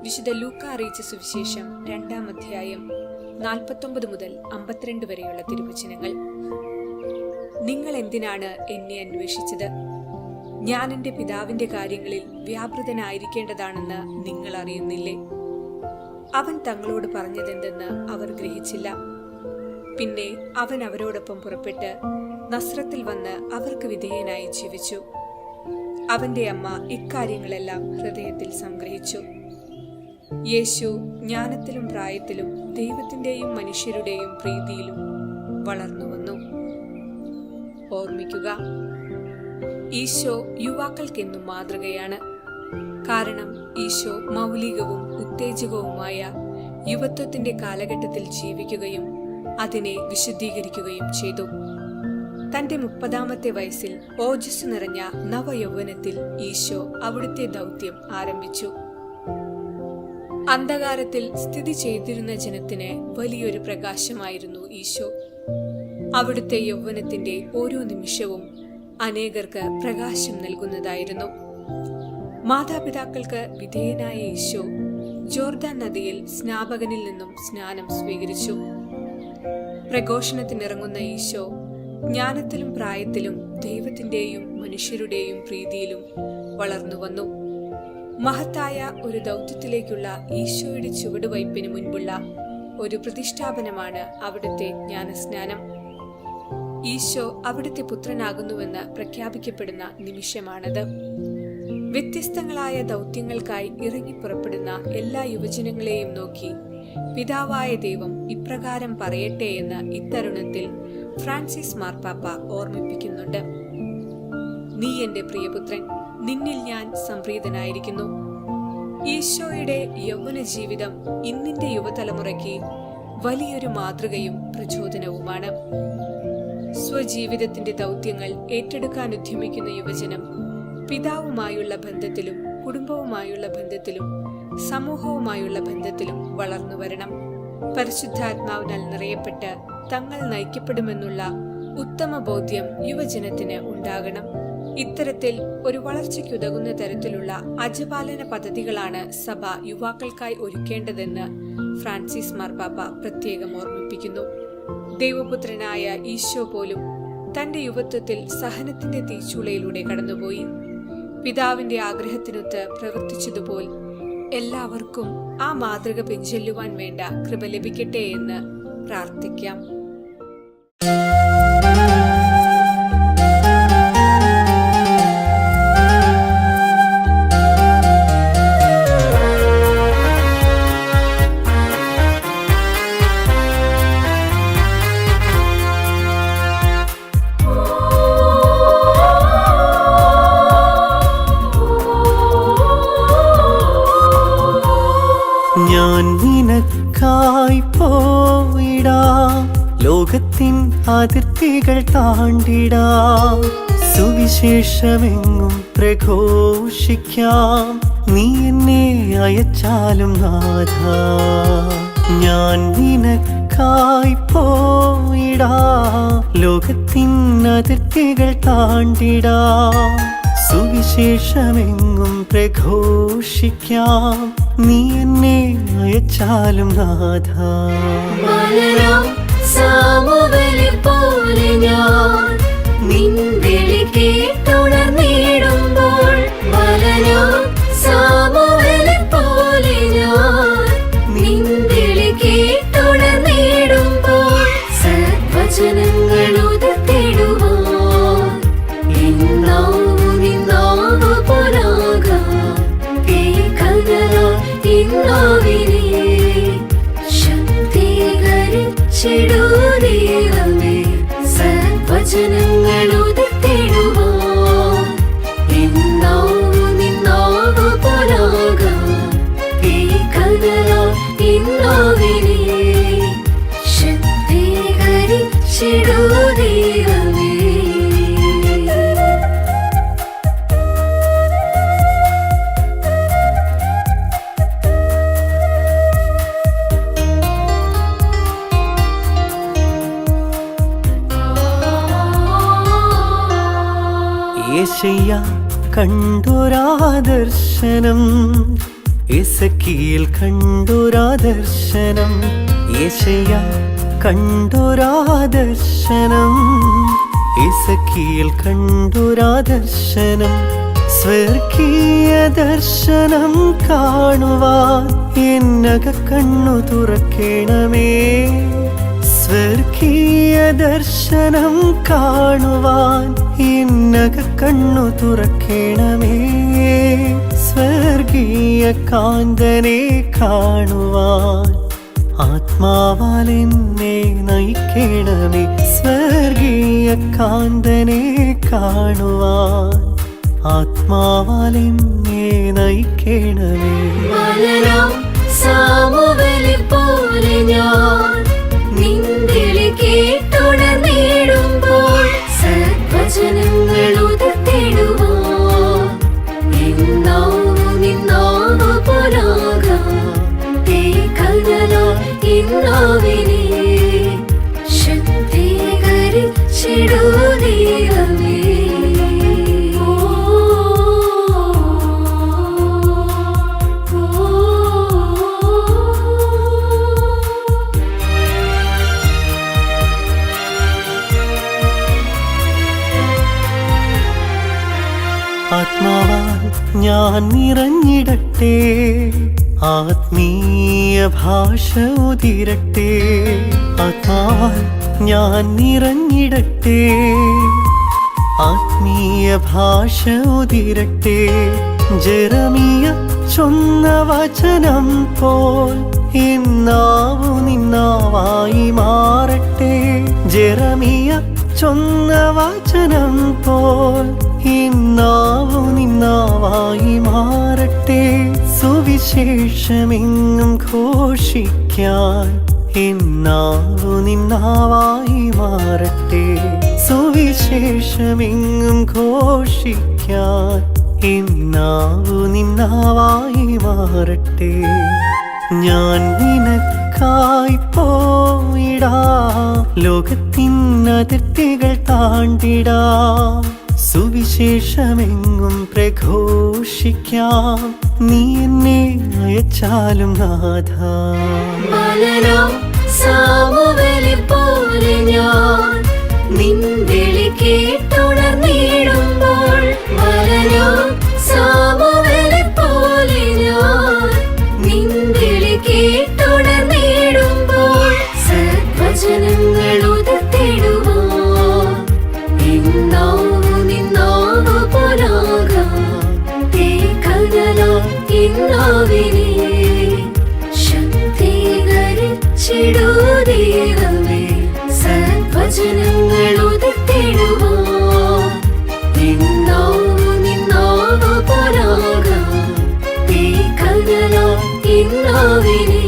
വിശുദ്ധ ലൂക്ക അറിയിച്ച സുവിശേഷം 2-ാം അധ്യായം 49 മുതൽ 52 വരെയുള്ള തിരുവചനങ്ങൾ. നിങ്ങൾ എന്തിനാണ് എന്നെ അന്വേഷിച്ചത്? ഞാൻ എൻ്റെ പിതാവിന്റെ കാര്യങ്ങളിൽ വ്യാപൃതനായിരിക്കേണ്ടതാണെന്ന് നിങ്ങൾ അറിയുന്നില്ലേ? അവൻ തങ്ങളോട് പറഞ്ഞതെന്തെന്ന് അവർ ഗ്രഹിച്ചില്ല. പിന്നെ അവൻ അവരോടൊപ്പം പുറപ്പെട്ട് നസ്രത്തിൽ വന്ന് അവർക്ക് വിധേയനായി ജീവിച്ചു. അവന്റെ അമ്മ ഇക്കാര്യങ്ങളെല്ലാം ഹൃദയത്തിൽ സംഗ്രഹിച്ചു. യേശു ജ്ഞാനത്തിലും പ്രായത്തിലും ദൈവത്തിന്റെയും മനുഷ്യരുടെയും പ്രീതിയിലും വളർന്നു വന്നു. ഓർമ്മിക്കുക, ഈശോ യുവാക്കൾക്കെന്നും മാതൃകയാണ്. കാരണം ഈശോ മൗലികവും ഉത്തേജകവുമായ യുവത്വത്തിന്റെ കാലഘട്ടത്തിൽ ജീവിക്കുകയും അതിനെ വിശുദ്ധീകരിക്കുകയും ചെയ്തു. തന്റെ 30-ാമത്തെ വയസ്സിൽ ഓജസ് നിറഞ്ഞ നവയൗവനത്തിൽ ഈശോ അവിടുത്തെ ദൗത്യം ആരംഭിച്ചു. അന്ധകാരത്തിൽ സ്ഥിതി ചെയ്തിരുന്ന ജനത്തിന് വലിയൊരു പ്രകാശമായിരുന്നു ഈശോ. അവിടുത്തെ യൗവനത്തിന്റെ ഓരോ നിമിഷവും അനേകർക്ക് പ്രകാശം നൽകുന്നതായിരുന്നു. മാതാപിതാക്കൾക്ക് വിധേയനായ ഈശോ ജോർദാൻ നദിയിൽ സ്നാപകനിൽ നിന്നും സ്നാനം സ്വീകരിച്ചു. പ്രഘോഷണത്തിനിറങ്ങുന്ന ഈശോ ജ്ഞാനത്തിലും പ്രായത്തിലും ദൈവത്തിന്റെയും മനുഷ്യരുടെയും പ്രീതിയിലും വളർന്നു വന്നു. മഹത്തായ ഒരു ദൗത്യത്തിലേക്കുള്ള ഈശോയുടെ ചുവടുവയ്പ്പിന് മുൻപുള്ള ഒരു പ്രതിഷ്ഠാപനമാണ് അവിടുത്തെ ജ്ഞാനസ്നാനം. ഈശോ അവിടുത്തെ പുത്രനാകുന്നുവെന്ന് പ്രഖ്യാപിക്കപ്പെടുന്ന നിമിഷമാണത്. വ്യത്യസ്തങ്ങളായ ദൗത്യങ്ങൾക്കായി ഇറങ്ങിപ്പുറപ്പെടുന്ന എല്ലാ യുവജനങ്ങളെയും നോക്കി പിതാവായ ദൈവം ഇപ്രകാരം പറയട്ടെ എന്ന് ഇത്തരുണത്തിൽ ഫ്രാൻസിസ് മാർപ്പാപ്പ ഓർമ്മിപ്പിക്കുന്നുണ്ട്. നീ എന്റെ പ്രിയപുത്രൻ, നിന്നിൽ ഞാൻ സംപ്രീതനായിരിക്കുന്നു. ഈശോയുടെ യൗവന ജീവിതം ഇന്നിന്റെ യുവതലമുറയ്ക്ക് വലിയൊരു മാതൃകയും പ്രചോദനവുമാണ്. സ്വജീവിതത്തിന്റെ ദൗത്യങ്ങൾ ഏറ്റെടുക്കാൻ ഉദ്യമിക്കുന്ന യുവജനം പിതാവുമായുള്ള ബന്ധത്തിലും കുടുംബവുമായുള്ള ബന്ധത്തിലും സമൂഹവുമായുള്ള ബന്ധത്തിലും വളർന്നു വരണം. പരിശുദ്ധാത്മാവിനാൽ നിറയപ്പെട്ട് തങ്ങൾ നയിക്കപ്പെടുമെന്നുള്ള ഉത്തമ ബോധ്യം യുവജനത്തിന് ഉണ്ടാകണം. ഇത്തരത്തിൽ ഒരു വളർച്ചയ്ക്കുതകുന്ന തരത്തിലുള്ള അജപാലന പദ്ധതികളാണ് സഭ യുവാക്കൾക്കായി ഒരുക്കേണ്ടതെന്ന് ഫ്രാൻസിസ് മാർപ്പാപ്പ പ്രത്യേകം ഓർമ്മിപ്പിക്കുന്നു. ദൈവപുത്രനായ ഈശോ പോലും തന്റെ യുവത്വത്തിൽ സഹനത്തിന്റെ തീച്ചൂളയിലൂടെ കടന്നുപോയി. പിതാവിന്റെ ആഗ്രഹത്തിനൊത്ത് പ്രവർത്തിച്ചതുപോൽ എല്ലാവർക്കും ആ മാതൃക പിൻചെല്ലുവാൻ വേണ്ട കൃപ ലഭിക്കട്ടെ എന്ന് പ്രാർത്ഥിക്കാം. ഞാൻ നിനക്കായി പോയിടാം, ലോകത്തിൻ അതിർത്തികൾ താണ്ടിടാം, സുവിശേഷമെങ്ങും പ്രഘോഷിക്കാം, നീ എന്നെ അയച്ചാലും നാഥ. ഞാൻ നിനക്കായി പോയിടാം, ലോകത്തിൻ അതിർത്തികൾ താണ്ടിടാം, സുവിശേഷമെങ്ങും പ്രഘോഷിക്കാം, നീ എന്നെ അയച്ചാലും നാഥ. സാമുവേലിനെ പോലെ ഞാൻ നിൻ വിളി കേട്ടുണർന്നിടുമ്പോൾ, സാമുവേലിനെ പോലെ ഞാൻ നിൻ വിളി കേട്ടുണർന്നിടുമ്പോൾ, സദ്വചനങ്ങൾ ഉതിർത്തിടുവാൻ നിന്നാവു പോലാകാം. ഇന്നാവിനെ ശക്തീകരിച്ചിടൂദൈവമേ, സദ്വചനങ്ങൾ ഉതിർത്തിടുവാൻ നിന്നാവു പോലാകാം. ഇന്നാവിനെ ശക്തീകരിച്ചിടൂദൈവമേ. യേശയ്യ കണ്ടൊരാദർശനം, എസക്കിയിൽ കണ്ടൊരാ ദർശനം, യെശയ്യാ കണ്ടൊരാ ദർശനം, എസക്കിയിൽ കണ്ടൊരാ ദർശനം, സ്വർഗീയ ദർശനം കാണുവാൻ എന്നക കണ്ണു തുറക്കണമേ. സ്വർഗീയ ദർശനം കാണുവാൻ എന്നക കണ്ണു തുറക്കണമേ. സ്വർഗീയ കാന്തനെ കാണുവാൻ ആത്മാവാൽ എന്നെ നയിക്കണമേ. സ്വർഗീയ കാന്തനെ കാണുവാൻ ആത്മാവാൽ എന്നെ നയിക്കണമേ. മലരാം സാമുവേലെ പോലെ ഞാൻ നിൻവിളി കേട്ടുണർന്നിടുമ്പോൾ സദ്വചനങ്ങൾ ഉതിർത്തിടുവാൻ എന്നാവു നിന്നാവു പോലാകാം. കൽവനാൽ ഇന്നാവിനെ ശക്തീകരിച്ചിടൂ ദൈവമേ. ആത്മാവാൽ ഞാൻ നിറഞ്ഞിടട്ടെ, ആത്മീയ ഭാഷ ഉതിരട്ടെ. ആത്മാവാൽ ഞാൻ നിറഞ്ഞിടട്ടെ, ആത്മീയ ഭാഷ ഉതിരട്ടെ. ജെറമിയ ചൊന്ന വചനം പോൽ എന്നാവു നിന്നാവായി മാറട്ടെ. ജെറമിയ ചൊന്ന വചനം പോൽ എന്നാവു നിന്നാവായി മാറട്ടെ. സുവിശേഷമെങ്ങും ഘോഷിക്കാൻ എന്നാവു നിന്നാവായി മാറട്ടെ. സുവിശേഷമെങ്ങും ഘോഷിക്കാൻ എന്നാവു നിന്നാവായി മാറട്ടെ. ഞാൻ നിനക്കായി പോയിടാം, ലോകത്തിനതിർത്തികൾ താണ്ടിടാം. സുവിശേഷമെങ്ങും പ്രഘോഷിക്കാം, നീ എന്നെ അയച്ചാലും നാഥ. മലരാം സാമുവേലെ പോലെ ഞാൻ നിൻവിളി കേട്ടുണർന്നിടുമ്പോൾ, മലരാം സാമുവേലെ പോലെ ഞാൻ നിൻവിളി കേട്ടുണർന്നിടുമ്പോൾ സദ്വചനങ്ങൾ ഉതിർത്തിടുവാൻ എന്നാവു നിന്നാവു പോലാകാം. കൽവനാൽ ഇന്നാവിനെ ശക്തീകരിച്ചിടൂ ദൈവമേ. സദ്വചനങ്ങൾ ഉതിർത്തിടുവാൻ എന്നാവു നിന്നാവു പോലാകാം. കൽവനാൽ ഇന്നാവിനെ